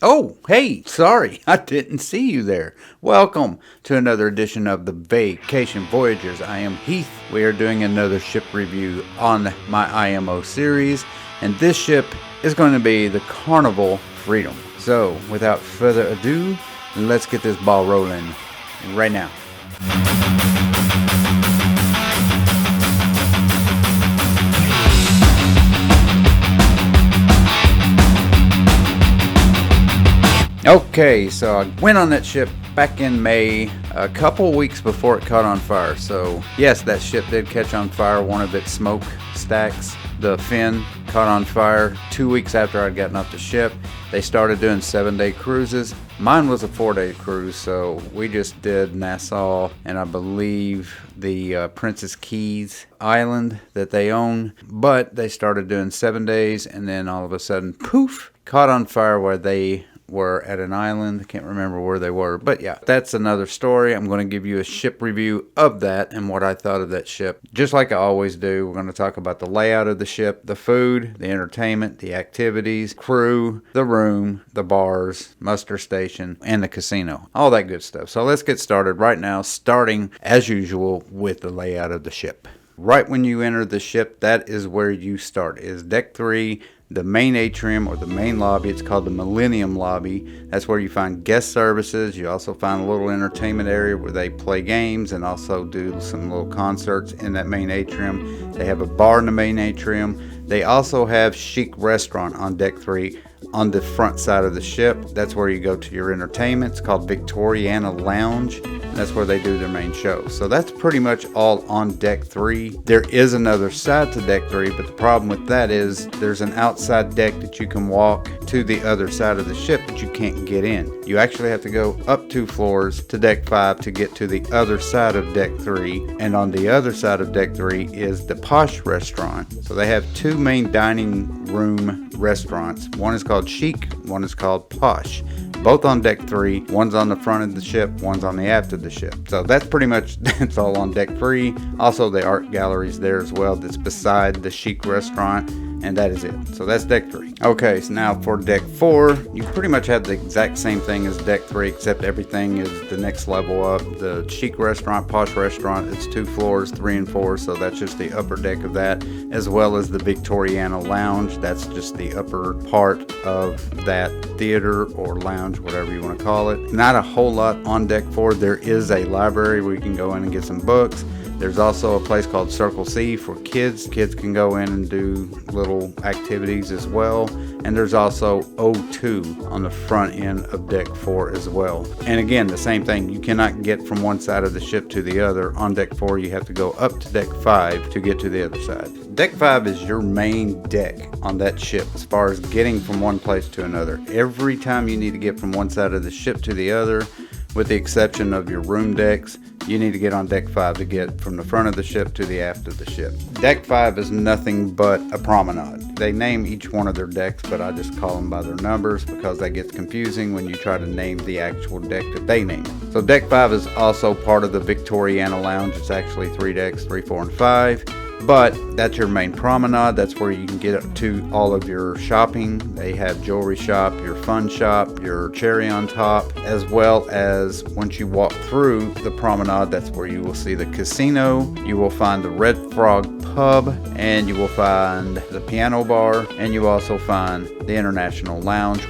Oh, hey, sorry, I didn't see you there. Welcome to another edition of the Vacation Voyagers. I am Heath. We are doing another ship review on my IMO series, and this ship is going to be the Carnival Freedom. So, without further ado, let's get this ball rolling right now. Okay, so I went on that ship back in May, a couple weeks before it caught on fire. So yes, that ship did catch on fire. One of its smoke stacks, the fin, caught on fire 2 weeks after I'd gotten off the ship. They started doing 7-day cruises. Mine was a 4-day cruise, so we just did Nassau and I believe the Princess Keys Island that they own. But they started doing 7 days, and then all of a sudden, poof, caught on fire where they were at an island. I can't remember where they were, but yeah, that's another story. I'm going to give you a ship review of that and what I thought of that ship. Just like I always do, we're going to talk about the layout of the ship, the food, the entertainment, the activities, crew, the room, the bars, muster station, and the casino. All that good stuff. So let's get started right now, starting as usual with the layout of the ship. Right when you enter the ship, that is where you start, is deck 3, the main atrium or the main lobby. It's called the Millennium Lobby. That's where you find guest services. You also find a little entertainment area where they play games and also do some little concerts in that main atrium. They have a bar in the main atrium. They also have chic restaurant on deck 3 on the front side of the ship. That's where you go to your entertainment. It's called Victoriana Lounge. That's where they do their main show. So that's pretty much all on deck 3. There is another side to deck 3, but the problem with that is there's an outside deck that you can walk to the other side of the ship, but you can't get in. You actually have to go up 2 floors to deck 5 to get to the other side of deck 3. And on the other side of deck 3 is the Posh restaurant. So they have 2 main dining room restaurants. One is called Chic, one is called Posh. Both on deck 3. One's on the front of the ship, one's on the aft of the ship. So that's pretty much, that's all on deck 3. Also the art gallery's there as well, that's beside the Chic restaurant, and that is it. So that's deck 3. Okay, so now for deck 4, you pretty much have the exact same thing as deck 3, except everything is the next level up. The Chic restaurant, Posh restaurant, it's 2 floors, 3 and 4, so that's just the upper deck of that, as well as the Victoriana Lounge. That's just the upper part of that theater or lounge, whatever you want to call it. Not a whole lot on deck 4. There is a library where you can go in and get some books. There's also a place called Circle C for kids. Kids can go in and do little activities as well. And there's also O2 on the front end of deck 4 as well. And again, the same thing. You cannot get from one side of the ship to the other. On deck 4, you have to go up to deck 5 to get to the other side. Deck 5 is your main deck on that ship as far as getting from one place to another. Every time you need to get from one side of the ship to the other, with the exception of your room decks, you need to get on deck 5 to get from the front of the ship to the aft of the ship. Deck 5 is nothing but a promenade. They name each one of their decks, but I just call them by their numbers because that gets confusing when you try to name the actual deck that they name. So deck 5 is also part of the Victoriana Lounge. It's actually 3 decks, 3, 4, and 5. But that's your main promenade. That's where you can get up to all of your shopping. They have jewelry shop, your fun shop, your cherry on top, as well as once you walk through the promenade, that's where you will see the casino. You will find the Red Frog pub, and you will find the piano bar, and you also find the International Lounge,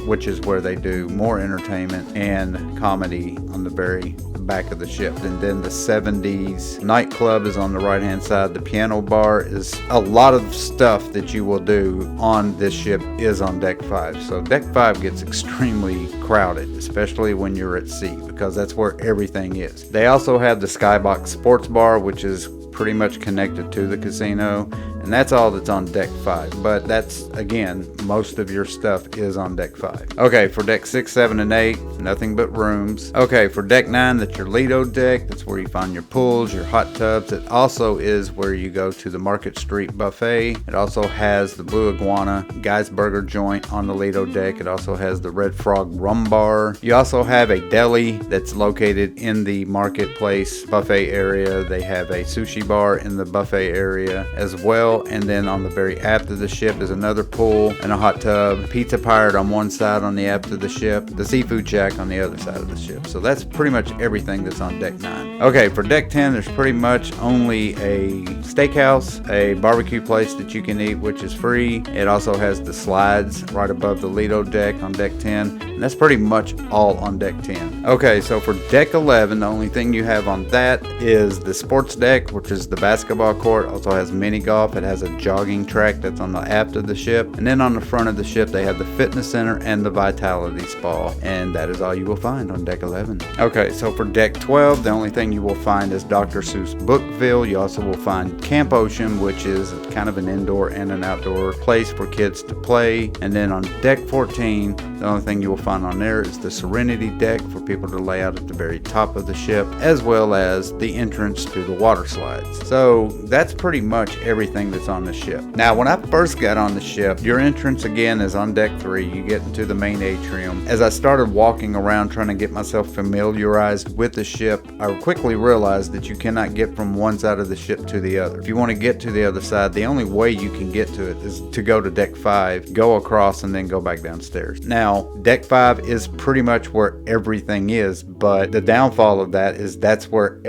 which is where they do more entertainment and comedy on the very back of the ship. And then the 70s nightclub is on the right hand side. The piano bar is a lot of stuff that you will do on this ship is on deck 5. So deck 5 gets extremely crowded, especially when you're at sea, because that's where everything is. They also have the Skybox Sports Bar, which is pretty much connected to the casino, and that's all that's on deck 5. But that's, again, most of your stuff is on deck 5. Okay, for deck 6, 7, and 8, nothing but rooms. Okay, for deck 9, that's your lido deck. That's where you find your pools, your hot tubs. It also is where you go to the Market Street Buffet. It also has the Blue Iguana Guy's Burger joint on the lido deck. It also has the Red Frog Rum Bar. You also have a deli that's located in the marketplace buffet area. They have a sushi bar in the buffet area as well. well. And then on the very aft of the ship is another pool and a hot tub. Pizza Pirate on one side on the aft of the ship. The Seafood Shack on the other side of the ship. So that's pretty much everything that's on deck 9. Okay, for deck 10, there's pretty much only a steakhouse, a barbecue place that you can eat, which is free. It also has the slides right above the Lido deck on deck 10. And that's pretty much all on deck 10. Okay, so for deck 11, the only thing you have on that is the sports deck, which is the basketball court. Also has mini golf. It has a jogging track that's on the aft of the ship. And then on the front of the ship, they have the fitness center and the vitality spa. And that is all you will find on deck 11. Okay, so for deck 12, the only thing you will find is Dr. Seuss Bookville. You also will find Camp Ocean, which is kind of an indoor and an outdoor place for kids to play. And then on deck 14, the only thing you will find on there is the Serenity deck for people to lay out at the very top of the ship, as well as the entrance to the water slides. So that's pretty much everything that's on the ship. Now, when I first got on the ship, your entrance again is on deck 3. You get into the main atrium. As I started walking around trying to get myself familiarized with the ship, I quickly realized that you cannot get from one side of the ship to the other. If you want to get to the other side, the only way you can get to it is to go to deck 5, go across, and then go back downstairs. Now, deck 5 is pretty much where everything is, but the downfall of that is that's where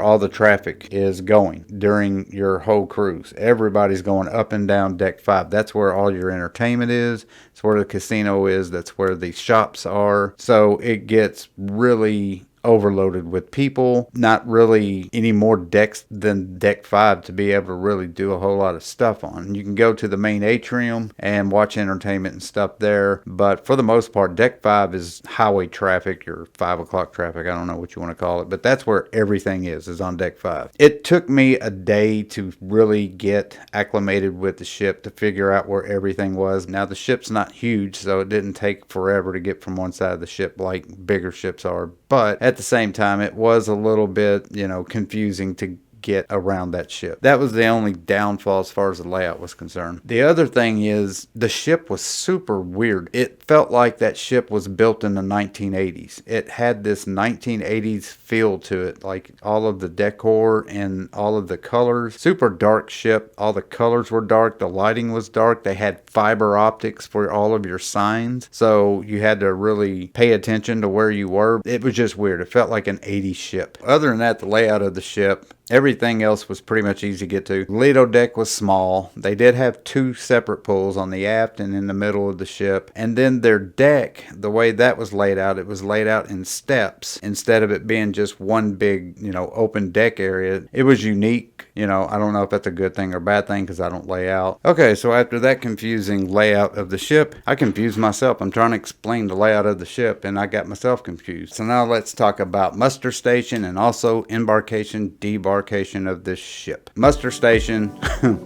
all the traffic is going during your whole cruise. Everybody's going up and down deck 5. That's where all your entertainment is. It's where the casino is. That's where the shops are. So it gets really overloaded with people. Not really any more decks than deck 5 to be able to really do a whole lot of stuff on. You can go to the main atrium and watch entertainment and stuff there, but for the most part, deck 5 is highway traffic, or 5 o'clock traffic, I don't know what you want to call it, but that's where everything is on deck 5. It took me a day to really get acclimated with the ship, to figure out where everything was. Now, the ship's not huge, so it didn't take forever to get from one side of the ship like bigger ships are, but at the same time, it was a little bit, confusing to get around that ship. That was the only downfall as far as the layout was concerned. The other thing is the ship was super weird. It felt like that ship was built in the 1980s. It had this 1980s feel to it, like all of the decor and all of the colors. Super dark ship. All the colors were dark. The lighting was dark. They had fiber optics for all of your signs, so you had to really pay attention to where you were. It was just weird. It felt like an 80s ship. Other than that, the layout of the ship, everything else was pretty much easy to get to. Lido deck was small. They did have 2 separate pools on the aft and in the middle of the ship. And then their deck, the way that was laid out, it was laid out in steps instead of it being just one big, open deck area. It was unique. I don't know if that's a good thing or bad thing because I don't lay out. Okay, so after that confusing layout of the ship, I confused myself. I'm trying to explain the layout of the ship and I got myself confused. So now let's talk about muster station and also embarkation, debarkation of this ship. Muster station,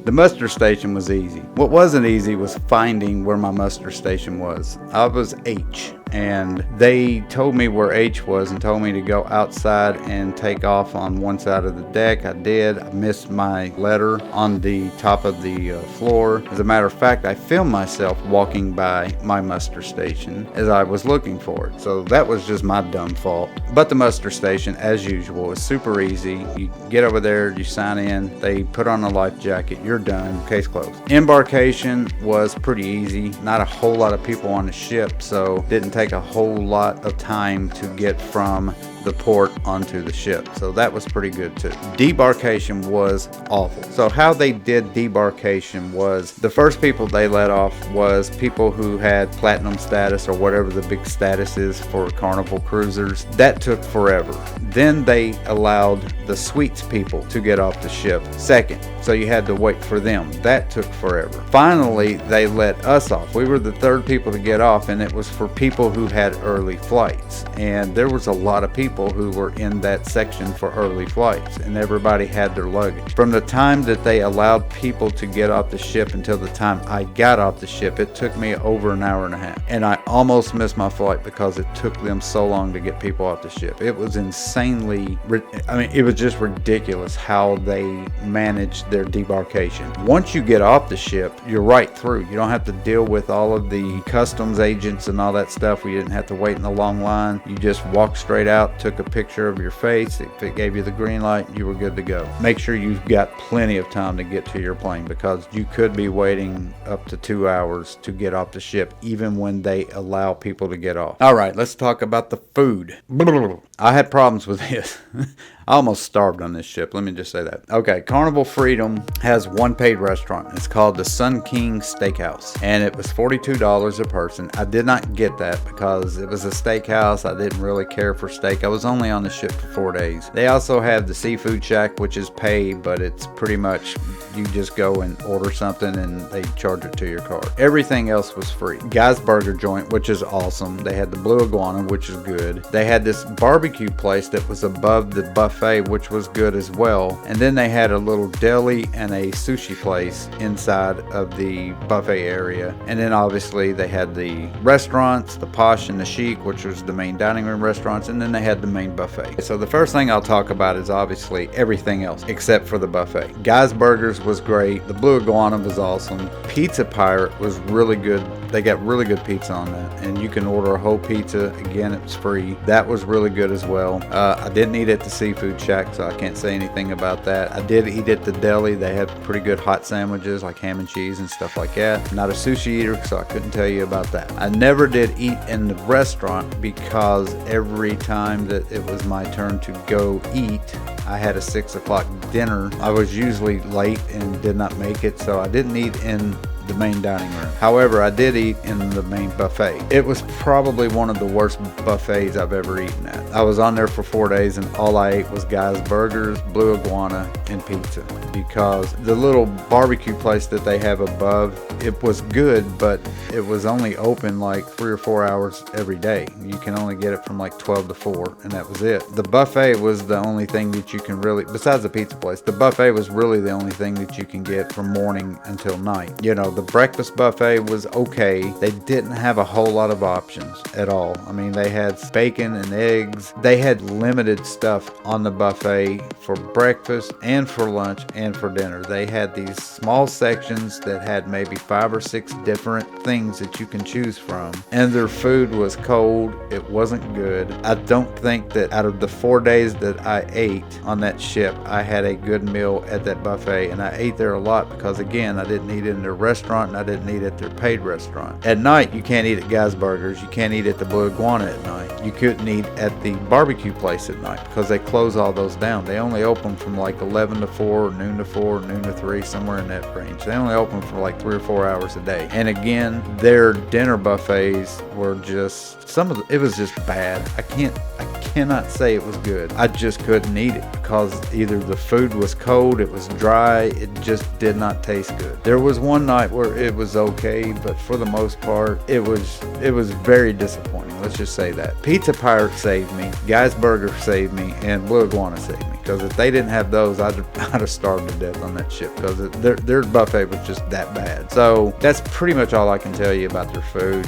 the muster station was easy. What wasn't easy was finding where my muster station was. I was H, and they told me where H was and told me to go outside and take off on one side of the deck. I did. I missed my letter on the top of the floor. As a matter of fact, I filmed myself walking by my muster station as I was looking for it. So that was just my dumb fault. But the muster station, as usual, is super easy. You get over there, you sign in, they put on a life jacket, you're done, case closed. Embarkation was pretty easy. Not a whole lot of people on the ship, so didn't take a whole lot of time to get from the port onto the ship, so that was pretty good too. Debarkation was awful. So how they did debarkation was the first people they let off was people who had platinum status or whatever the big status is for Carnival cruisers. That took forever. Then they allowed the suites people to get off the ship second, so you had to wait for them. That took forever. Finally, they let us off. We were the third people to get off, and it was for people who had early flights, and there was a lot of people who were in that section for early flights, and everybody had their luggage. From the time that they allowed people to get off the ship until the time I got off the ship, it took me over an hour and a half, and I almost missed my flight because it took them so long to get people off the ship. It was insanely, it was just ridiculous how they managed their debarkation. Once you get off the ship, you're right through. You don't have to deal with all of the customs agents and all that stuff. We didn't have to wait in the long line. You just walk straight out took a picture of your face. If it gave you the green light, you were good to go. Make sure you've got plenty of time to get to your plane, because you could be waiting up to 2 hours to get off the ship, even when they allow people to get off. All right, let's talk about the food. I had problems with this. I almost starved on this ship. Let me just say that. Okay, Carnival Freedom has one paid restaurant. It's called the Sun King Steakhouse, and it was $42 a person. I did not get that because it was a steakhouse. I didn't really care for steak. I was only on the ship for 4 days. They also have the Seafood Shack, which is paid, but it's pretty much you just go and order something and they charge it to your card. Everything else was free. Guy's Burger Joint, which is awesome. They had the Blue Iguana, which is good. They had this barbecue place that was above the buffet, which was good as well. And then they had a little deli and a sushi place inside of the buffet area. And then obviously they had the restaurants, the Posh and the Chic, which was the main dining room restaurants. And then they had the main buffet. So the first thing I'll talk about is obviously everything else except for the buffet. Guy's Burgers was great. The Blue Iguana was awesome. Pizza Pirate was really good. They got really good pizza on that, and you can order a whole pizza. Again, it was free. That was really good as well. I didn't eat at the Seafood Shack, so I can't say anything about that. I did eat at the deli. They have pretty good hot sandwiches like ham and cheese and stuff like that. I'm not a sushi eater, so I couldn't tell you about that. I never did eat in the restaurant because every time that it was my turn to go eat, I had a 6 o'clock dinner. I was usually late and did not make it, so I didn't eat in the main dining room. However, I did eat in the main buffet. It was probably one of the worst buffets I've ever eaten at. I was on there for 4 days and all I ate was Guy's Burgers, Blue Iguana, and pizza, because the little barbecue place that they have above, it was good, but it was only open like 3 or 4 hours every day. You can only get it from like 12 to 4, and that was it. The buffet was the only thing that you can really, besides the pizza place, the buffet was really the only thing that you can get from morning until night. You know, the breakfast buffet was okay. They didn't have a whole lot of options at all. I mean, they had bacon and eggs. They had limited stuff on the buffet for breakfast and for lunch and for dinner. They had these small sections that had maybe 5 or 6 different things that you can choose from, and their food was cold. It wasn't good. I don't think that out of the 4 days that I ate on that ship, I had a good meal at that buffet, and I ate there a lot because, again, I didn't eat in their restaurant and I didn't eat at their paid restaurant. At night, you can't eat at Guy's Burgers. You can't eat at the Blue Iguana at night. You couldn't eat at the barbecue place at night because they close all those down. They only open from like 11 to 4, noon to 4, noon to 3, somewhere in that range. They only open for like 3 or 4 hours a day. And again, their dinner buffets were just, it was just bad. I cannot say it was good. I just couldn't eat it because either the food was cold, it was dry, it just did not taste good. There was one night where it was okay, but for the most part, it was very disappointing. Let's just say that. Pizza Pirate saved me, Guy's Burger saved me, and Blue Iguana saved me. Because if they didn't have those, I'd have starved to death on that ship, because their buffet was just that bad. So that's pretty much all I can tell you about their food.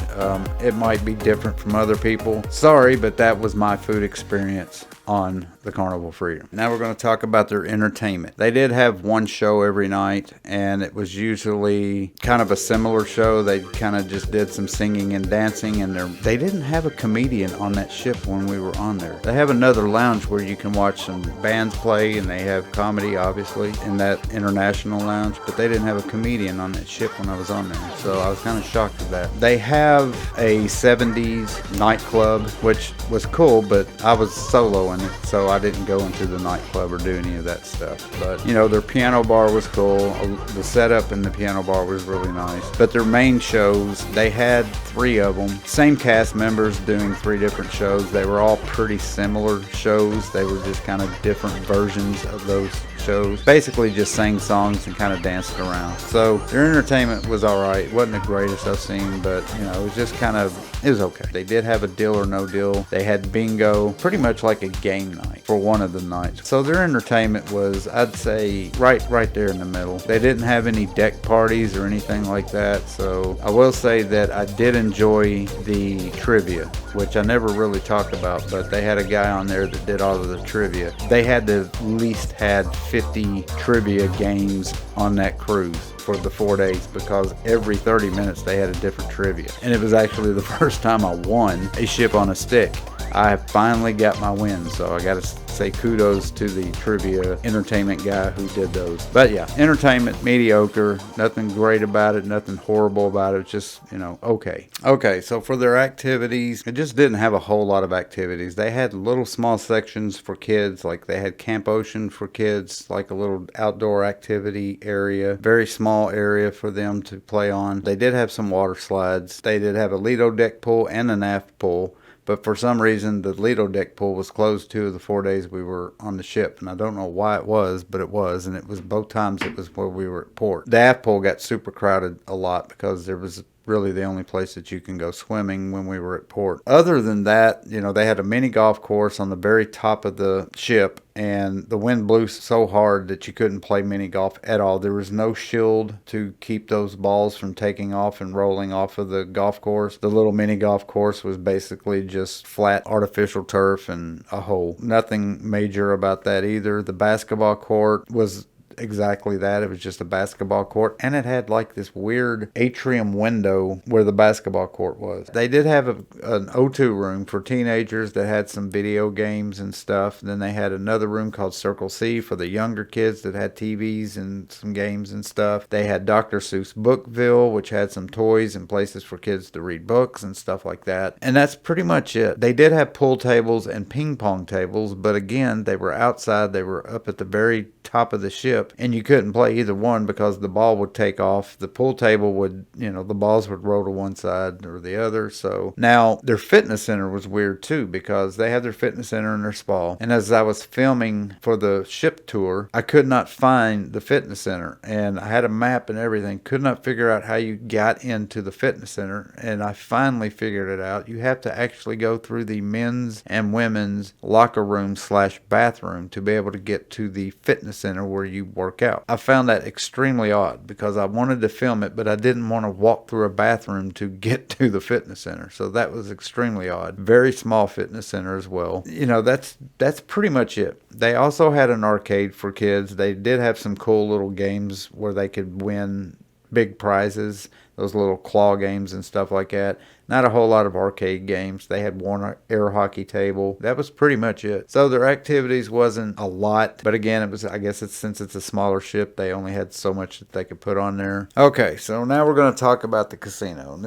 It might be different from other people. Sorry, but that was my food experience on the Carnival Freedom. Now we're going to talk about their entertainment. They did have one show every night, and it was usually kind of a similar show. They kind of just did some singing and dancing, and they didn't have a comedian on that ship when we were on there. They have another lounge where you can watch some bands play, and they have comedy, obviously, in that international lounge, but they didn't have a comedian on that ship when I was on there, so I was kind of shocked at that. They have a 70s nightclub, which was cool, but I was solo in it, so I didn't go into the nightclub or do any of that stuff. But, you know, their piano bar was cool. The setup in the piano bar was really nice. But their main shows, they had 3 of them. Same cast members doing 3 different shows. They were all pretty similar shows. They were just kind of different versions of those shows. Basically just sang songs and kind of danced around. So their entertainment was alright. It wasn't the greatest I've seen, but, you know, it was just kind of, it was okay. They did have a Deal or No Deal. They had bingo, pretty much like a game night for one of the nights. So their entertainment was, I'd say, right there in the middle. They didn't have any deck parties or anything like that. So I will say that I did enjoy the trivia, which I never really talked about, but they had a guy on there that did all of the trivia. They had to at least had 50 trivia games on that cruise for the 4 days, because every 30 minutes they had a different trivia. And it was actually the first time I won a ship on a stick. I finally got my win, so I gotta say kudos to the trivia entertainment guy who did those. But yeah, entertainment, mediocre, nothing great about it, nothing horrible about it, just, okay. Okay, so for their activities, it just didn't have a whole lot of activities. They had little small sections for kids, like they had Camp Ocean for kids, like a little outdoor activity area, very small area for them to play on. They did have some water slides. They did have a lido deck pool and an aft pool. But for some reason, the lido deck pool was closed 2 of the 4 days we were on the ship. And I don't know why it was, but it was. And it was both times it was where we were at port. The aft pool got super crowded a lot because there was really the only place that you can go swimming when we were at port. Other than that, they had a mini golf course on the very top of the ship, and the wind blew so hard that you couldn't play mini golf at all. There was no shield to keep those balls from taking off and rolling off of the golf course. The little mini golf course was basically just flat artificial turf and a hole. Nothing major about that either. The basketball court was exactly that. It was just a basketball court, and it had like this weird atrium window where the basketball court was. They did have an O2 room for teenagers that had some video games and stuff. Then they had another room called Circle C for the younger kids that had TVs and some games and stuff. They had Dr. Seuss Bookville, which had some toys and places for kids to read books and stuff like that. And that's pretty much it. They did have pool tables and ping pong tables, but again, they were outside. They were up at the very top of the ship, and you couldn't play either one because the ball would take off. The pool table would, the balls would roll to one side or the other. So now their fitness center was weird too, because they had their fitness center and their spa. And as I was filming for the ship tour, I could not find the fitness center, and I had a map and everything, could not figure out how you got into the fitness center. And I finally figured it out. You have to actually go through the men's and women's locker room / bathroom to be able to get to the fitness center where you work out. I found that extremely odd because I wanted to film it, but I didn't want to walk through a bathroom to get to the fitness center. So that was extremely odd. Very small fitness center as well. That's pretty much it. They also had an arcade for kids. They did have some cool little games where they could win big prizes, those little claw games and stuff like that. Not a whole lot of arcade games. They had one air hockey table. That was pretty much it. So their activities wasn't a lot, but again, since it's a smaller ship, they only had so much that they could put on there. Okay, so now we're going to talk about the casino. And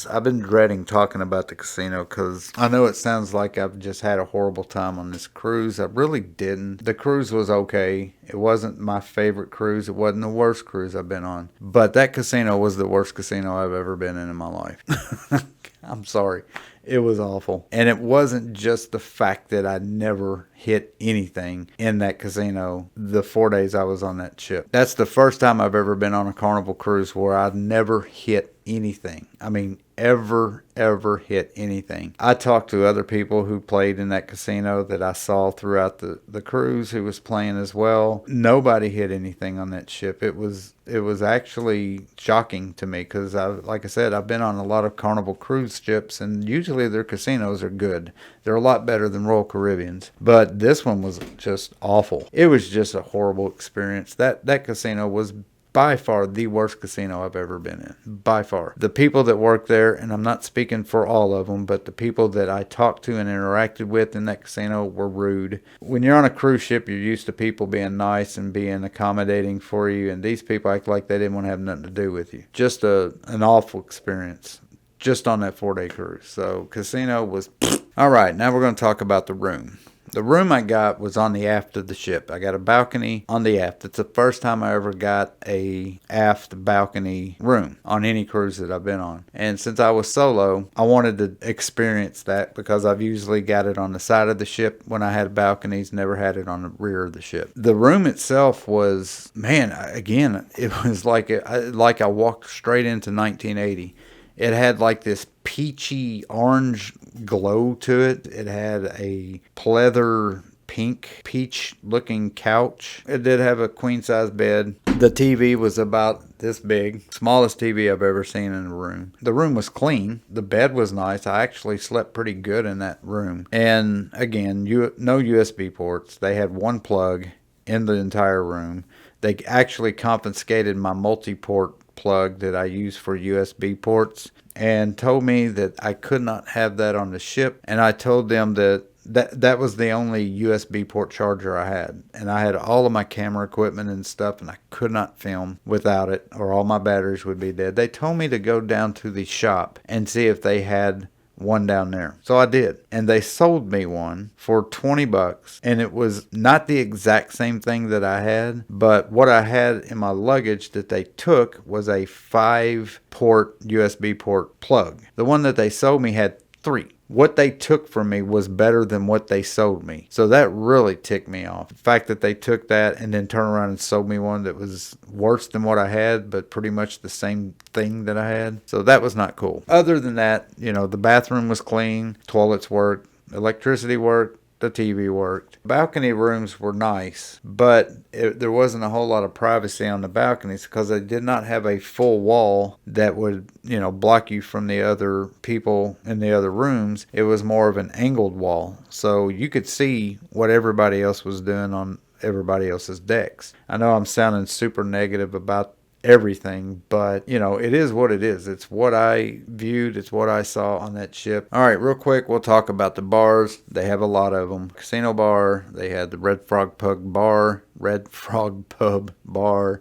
I've been dreading talking about the casino because I know it sounds like I've just had a horrible time on this cruise. I really didn't. The cruise was okay. It wasn't my favorite cruise. It wasn't the worst cruise I've been on. But that casino was the worst casino I've ever been in my life. I'm sorry. It was awful. And it wasn't just the fact that I never hit anything in that casino the 4 days I was on that ship. That's the first time I've ever been on a Carnival cruise where I never hit anything. I mean, ever hit anything. I talked to other people who played in that casino that I saw throughout the cruise who was playing as well. Nobody hit anything on that ship. It was actually shocking to me because, like I said, I've been on a lot of Carnival cruise ships, and usually their casinos are good. They're a lot better than Royal Caribbean's. But this one was just awful. It was just a horrible experience. That casino was by far the worst casino I've ever been in. By far. The people that work there, and I'm not speaking for all of them, but the people that I talked to and interacted with in that casino were rude. When you're on a cruise ship, you're used to people being nice and being accommodating for you, and these people act like they didn't want to have nothing to do with you. Just an awful experience. Just on that 4-day cruise. So, casino was... All right, now we're going to talk about the room. The room I got was on the aft of the ship. I got a balcony on the aft. It's the first time I ever got a aft balcony room on any cruise that I've been on. And since I was solo, I wanted to experience that because I've usually got it on the side of the ship when I had balconies, never had it on the rear of the ship. The room itself was, again, it was like I walked straight into 1980. It had like this peachy orange glow to it. It had a pleather pink peach looking couch. It did have a queen size bed. The TV was about this big. Smallest TV I've ever seen in a room. The room was clean. The bed was nice. I actually slept pretty good in that room. And again, no USB ports. They had one plug in the entire room. They actually confiscated my multi-port plug that I use for USB ports, and told me that I could not have that on the ship. And I told them that was the only USB port charger I had. And I had all of my camera equipment and stuff, and I could not film without it, or all my batteries would be dead. They told me to go down to the shop and see if they had one down there. So I did. And they sold me one for $20. And it was not the exact same thing that I had, but what I had in my luggage that they took was a 5-port USB port plug. The one that they sold me had 3. What they took from me was better than what they sold me. So that really ticked me off. The fact that they took that and then turned around and sold me one that was worse than what I had, but pretty much the same thing that I had. So that was not cool. Other than that, the bathroom was clean, toilets worked, electricity worked, the TV worked. Balcony rooms were nice, but there wasn't a whole lot of privacy on the balconies because they did not have a full wall that would, block you from the other people in the other rooms. It was more of an angled wall, so you could see what everybody else was doing on everybody else's decks. I know I'm sounding super negative about everything, but it is what it is. It's what I viewed, it's what I saw on that ship. All right, real quick, we'll talk about the bars. They have a lot of them. Casino bar, they had the Red Frog Pub bar,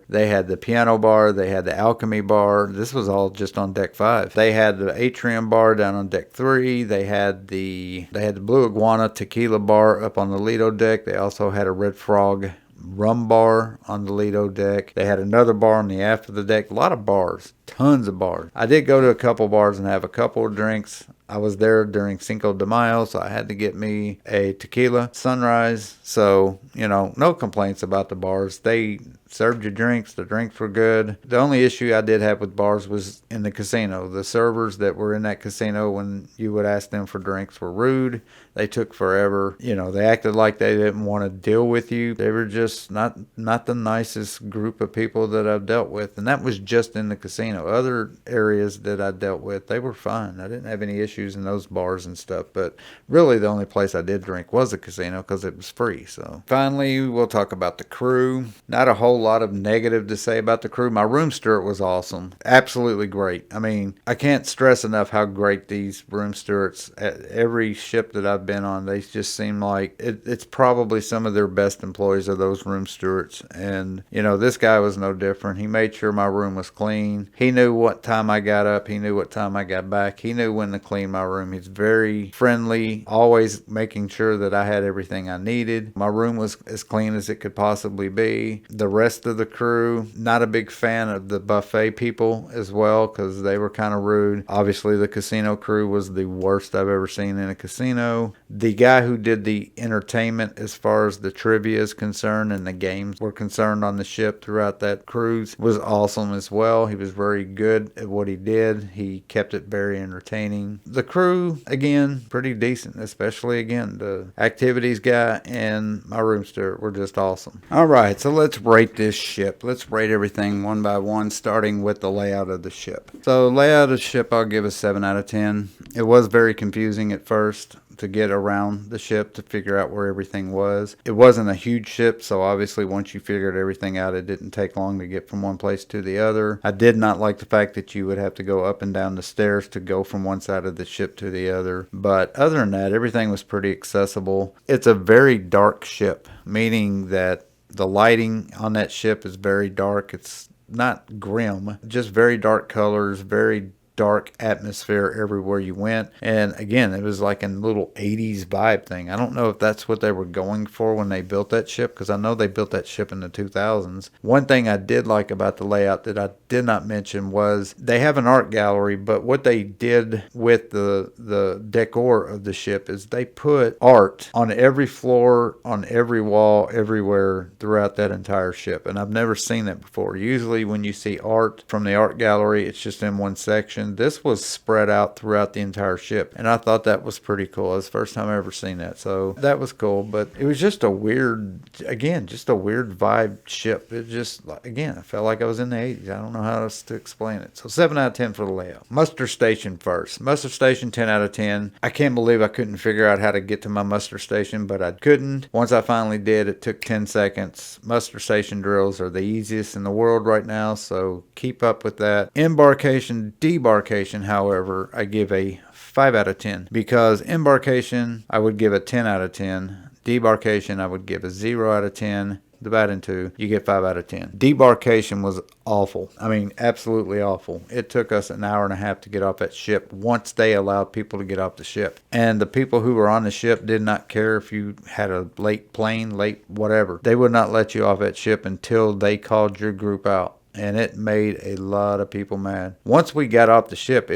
they had the piano bar, they had the alchemy bar. This was all just on deck 5. They had the atrium bar down on deck 3. They had the Blue Iguana tequila bar up on the Lido deck. They also had a Red Frog rum bar on the Lido deck. They had another bar on the aft of the deck. A lot of bars. Tons of bars. I did go to a couple bars and have a couple of drinks. I was there during Cinco de Mayo, so I had to get me a tequila sunrise. So, no complaints about the bars. They served you drinks. The drinks were good. The only issue I did have with bars was in the casino. The servers that were in that casino, when you would ask them for drinks, were rude. They took forever. They acted like they didn't want to deal with you. They were just not the nicest group of people that I've dealt with. And that was just in the casino. Other areas that I dealt with, they were fine. I didn't have any issues in those bars and stuff. But really the only place I did drink was the casino because it was free. So finally, we'll talk about the crew. Not a whole lot of negative to say about the crew. My room steward was awesome. Absolutely great. I mean, I can't stress enough how great these room stewards at every ship that I've been on, they just seem like it's probably some of their best employees are those room stewards. And this guy was no different. He made sure my room was clean. He knew what time I got up. He knew what time I got back. He knew when to clean my room. He's very friendly, always making sure that I had everything I needed. My room was as clean as it could possibly be. The rest of the crew, not a big fan of the buffet people as well because they were kind of rude. Obviously, the casino crew was the worst I've ever seen in a casino. The guy who did the entertainment as far as the trivia is concerned and the games were concerned on the ship throughout that cruise was awesome as well. He was very good at what he did. He kept it very entertaining. The crew, again, pretty decent, especially, again, the activities guy and my room steward were just awesome. All right, so let's rate this ship. Let's rate everything one by one, starting with the layout of the ship. So layout of the ship, I'll give a 7 out of 10. It was very confusing at first to get around the ship to figure out where everything was. It wasn't a huge ship, so obviously once you figured everything out, it didn't take long to get from one place to the other. I did not like the fact that you would have to go up and down the stairs to go from one side of the ship to the other. But other than that, everything was pretty accessible. It's a very dark ship, meaning that the lighting on that ship is very dark. It's not grim, just very dark colors, very dark atmosphere everywhere you went. And again, it was like a little 80s vibe thing. I don't know if that's what they were going for when they built that ship, because I know they built that ship in the 2000s. One thing I did like about the layout that I did not mention was they have an art gallery, but what they did with the decor of the ship is they put art on every floor, on every wall, everywhere throughout that entire ship. And I've never seen that before. Usually when you see art from the art gallery, it's just in one section. This was spread out throughout the entire ship, and I thought that was pretty cool. It was the first time I ever seen that, so that was cool. But it was just a weird vibe ship. It just, again, I felt like I was in the 80s. I don't know how else to explain it. So 7 out of 10 for the layout. Muster station first. Muster station, 10 out of 10. I can't believe I couldn't figure out how to get to my muster station, but I couldn't. Once I finally did, it took 10 seconds. Muster station drills are the easiest in the world right now, so keep up with that. Embarkation, debarking, Embarkation, however, I give a 5 out of 10 because embarkation I would give a 10 out of 10. Debarkation I would give a 0 out of 10. Divide in two, you get 5 out of 10. Debarkation was awful. I mean, absolutely awful. It took us an hour and a half to get off that ship once they allowed people to get off the ship. And the people who were on the ship did not care if you had a late plane, late whatever. They would not let you off that ship until they called your group out. And it made a lot of people mad. Once we got off the ship,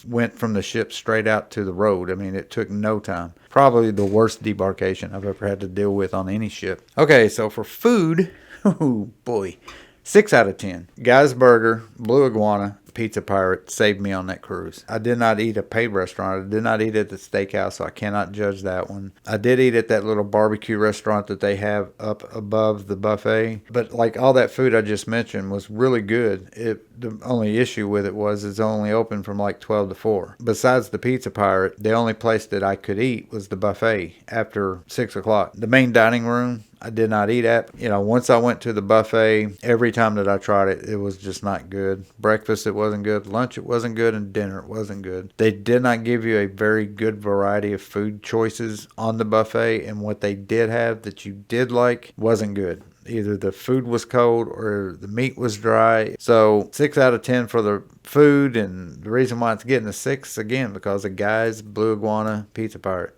went from the ship straight out to the road. I mean, it took no time. Probably the worst debarkation I've ever had to deal with on any ship. Okay, so for food, oh boy, 6 out of 10. Guy's Burger, Blue Iguana, Pizza Pirate saved me on that cruise. I did not eat a paid restaurant. I did not eat at the steakhouse, so I cannot judge that one. I did eat at that little barbecue restaurant that they have up above the buffet. But like all that food I just mentioned was really good. The only issue with it was it's only open from like 12 to 4. Besides the Pizza Pirate, the only place that I could eat was the buffet after 6 o'clock. The main dining room, I did not eat at. Once I went to the buffet, every time that I tried it, it was just not good. Breakfast, it wasn't good. Lunch, it wasn't good. And dinner, it wasn't good. They did not give you a very good variety of food choices on the buffet. And what they did have that you did like wasn't good. Either the food was cold or the meat was dry. So 6 out of 10 for the food. And the reason why it's getting a 6, again, because of Guy's, Blue Iguana, Pizza Pirate.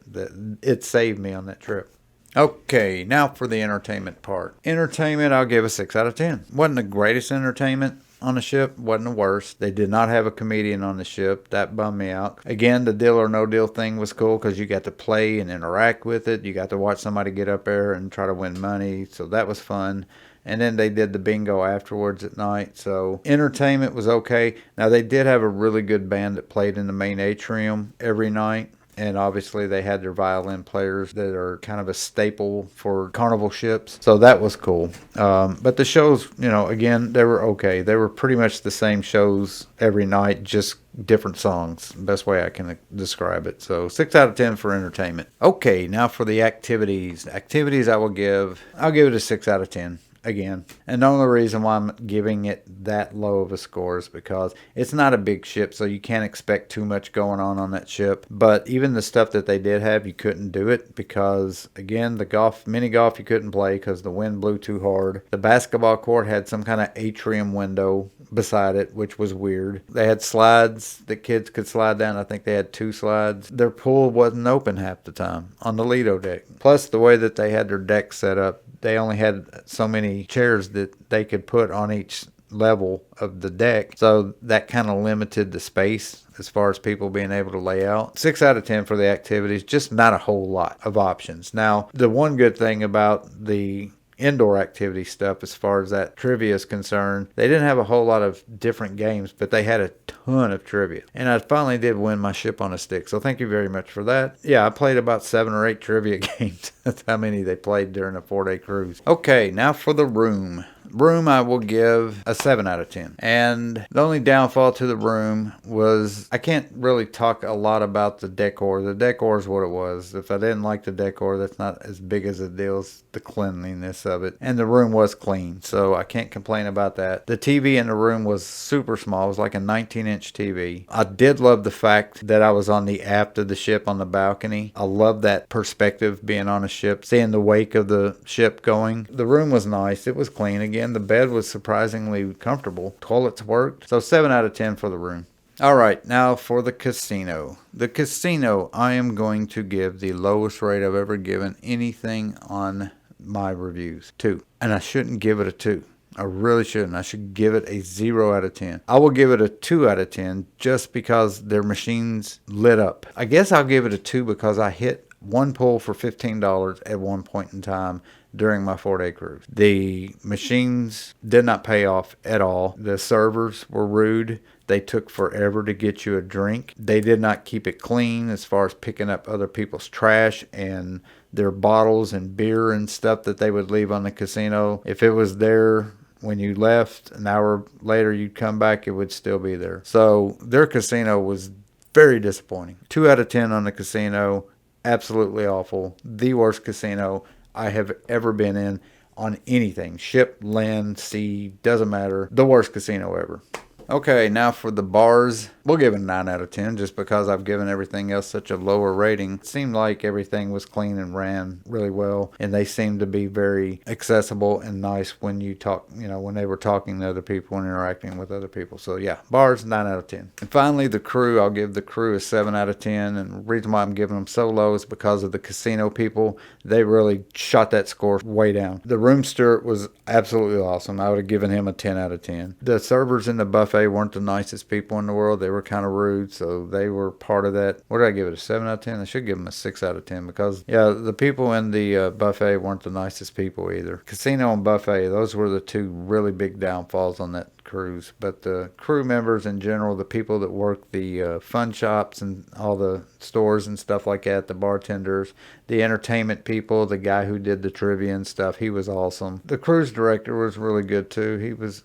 It saved me on that trip. Okay, now for the entertainment part. Entertainment, I'll give a 6 out of 10. Wasn't the greatest entertainment on the ship, wasn't the worst. They did not have a comedian on the ship. That bummed me out. Again, the Deal or No Deal thing was cool because you got to play and interact with it. You got to watch somebody get up there and try to win money, so that was fun. And then they did the bingo afterwards at night. So entertainment was okay. Now, they did have a really good band that played in the main atrium every night. And obviously they had their violin players that are kind of a staple for Carnival ships. So that was cool. But the shows, again, they were okay. They were pretty much the same shows every night, just different songs. Best way I can describe it. So 6 out of 10 for entertainment. Okay, now for the activities. Activities I'll give it a 6 out of 10. Again, and the only reason why I'm giving it that low of a score is because it's not a big ship, so you can't expect too much going on that ship. But even the stuff that they did have, you couldn't do it because, again, the mini golf you couldn't play because the wind blew too hard. The basketball court had some kind of atrium window beside it, which was weird. They had slides that kids could slide down. I think they had 2 slides. Their pool wasn't open half the time on the Lido deck. Plus, the way that they had their deck set up, they only had so many chairs that they could put on each level of the deck. So that kind of limited the space as far as people being able to lay out. 6 out of 10 for the activities, just not a whole lot of options. Now, the one good thing about the indoor activity stuff as far as that trivia is concerned, they didn't have a whole lot of different games, but they had a ton of trivia. And I finally did win my ship on a stick, so thank you very much for that. Yeah, I played about 7 or 8 trivia games. That's how many they played during a 4-day cruise. Okay, now for the room. Room I will give a 7 out of 10. And the only downfall to the room was I can't really talk a lot about the decor. The decor is what it was. If I didn't like the decor, that's not as big as a deal as the cleanliness of it. And the room was clean, so I can't complain about that. The TV in the room was super small. It was like a 19-inch TV. I did love the fact that I was on the aft of the ship on the balcony. I love that perspective being on a ship, seeing the wake of the ship going. The room was nice. It was clean. Again, the bed was surprisingly comfortable. Toilets worked. So 7 out of 10 for the room. All right, now for the casino. The casino, I am going to give the lowest rate I've ever given anything on my reviews. 2. And I shouldn't give it a 2. I really shouldn't. I should give it a 0 out of 10. I will give it a 2 out of 10 just because their machines lit up. I guess I'll give it a 2 because I hit one pull for $15 at one point in time during my 4-day cruise. The machines did not pay off at all. The servers were rude. They took forever to get you a drink. They did not keep it clean as far as picking up other people's trash and their bottles and beer and stuff that they would leave on the casino. If it was there when you left, an hour later you'd come back, it would still be there. So their casino was very disappointing. 2 out of 10 on the casino. Absolutely awful. The worst casino I have ever been in on anything. Ship, land, sea, doesn't matter. The worst casino ever. Okay, now for the bars We'll give it a 9 out of 10 just because I've given everything else such a lower rating. It seemed like everything was clean and ran really well, and they seemed to be very accessible and nice when you talk, when they were talking to other people and interacting with other people. So yeah, bars, 9 out of 10. And finally, the crew, I'll give the crew a 7 out of 10. And the reason why I'm giving them so low is because of the casino people. They really shot that score way down. The room steward was absolutely awesome. I would have given him a 10 out of 10. The servers in the buffet weren't the nicest people in the world. They were kind of rude, so they were part of that. What did I give it, a 7 out of 10? I should give them a 6 out of 10 because, yeah, the people in the buffet weren't the nicest people either. Casino and buffet, those were the two really big downfalls on that cruise. But the crew members in general, the people that work the fun shops and all the stores and stuff like that, the bartenders, the entertainment people, the guy who did the trivia and stuff, he was awesome. The cruise director was really good too.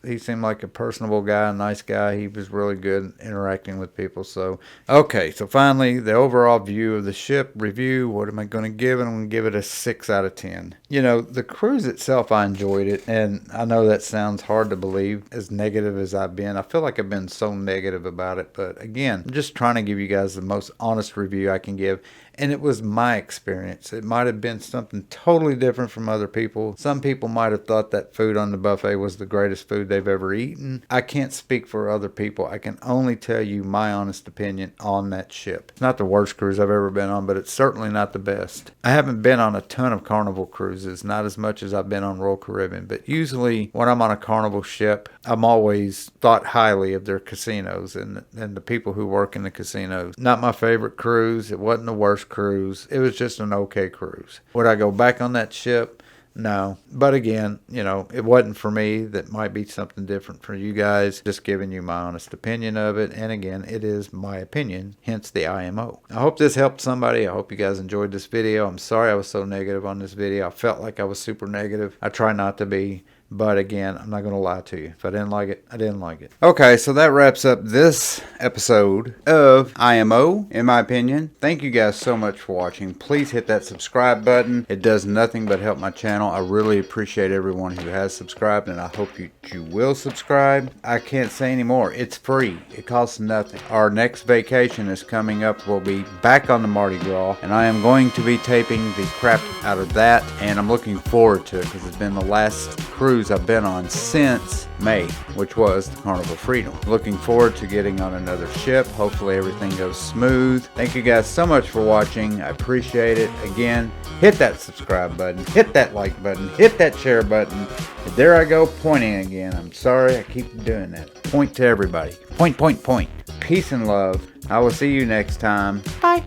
He seemed like a personable guy, a nice guy. He was really good interacting with people. So okay, so finally the overall view of the ship review. What am I going to give it? I'm going to give it a 6 out of 10. The cruise itself, I enjoyed it, and I know that sounds hard to believe, as negative as I've been. I feel like I've been so negative about it, but again, I'm just trying to give you guys the most honest review I can give. And it was my experience. It might have been something totally different from other people. Some people might have thought that food on the buffet was the greatest food they've ever eaten. I can't speak for other people. I can only tell you my honest opinion on that ship. It's not the worst cruise I've ever been on, but it's certainly not the best. I haven't been on a ton of Carnival cruises, not as much as I've been on Royal Caribbean, but usually when I'm on a Carnival ship, I'm always thought highly of their casinos and the people who work in the casinos. Not my favorite cruise. It wasn't the worst cruise. It was just an okay cruise. Would I go back on that ship? No. But again, it wasn't for me. That might be something different for you guys. Just giving you my honest opinion of it. And again, it is my opinion, hence the IMO. I hope this helped somebody. I hope you guys enjoyed this video. I'm sorry I was so negative on this video. I felt like I was super negative. I try not to be. But again, I'm not going to lie to you. If I didn't like it, I didn't like it. Okay, so that wraps up this episode of IMO, in my opinion. Thank you guys so much for watching. Please hit that subscribe button. It does nothing but help my channel. I really appreciate everyone who has subscribed, and I hope you will subscribe. I can't say any more. It's free. It costs nothing. Our next vacation is coming up. We'll be back on the Mardi Gras, and I am going to be taping the crap out of that, and I'm looking forward to it because it's been the last cruise I've been on since May, which was the Carnival Freedom. Looking forward to getting on another ship. Hopefully everything goes smooth. Thank you guys so much for watching. I appreciate it. Again, hit that subscribe button, hit that like button, hit that share button. And there I go pointing again. I'm sorry I keep doing that. Point to everybody. Point, point, point. Peace and love. I will see you next time. Bye.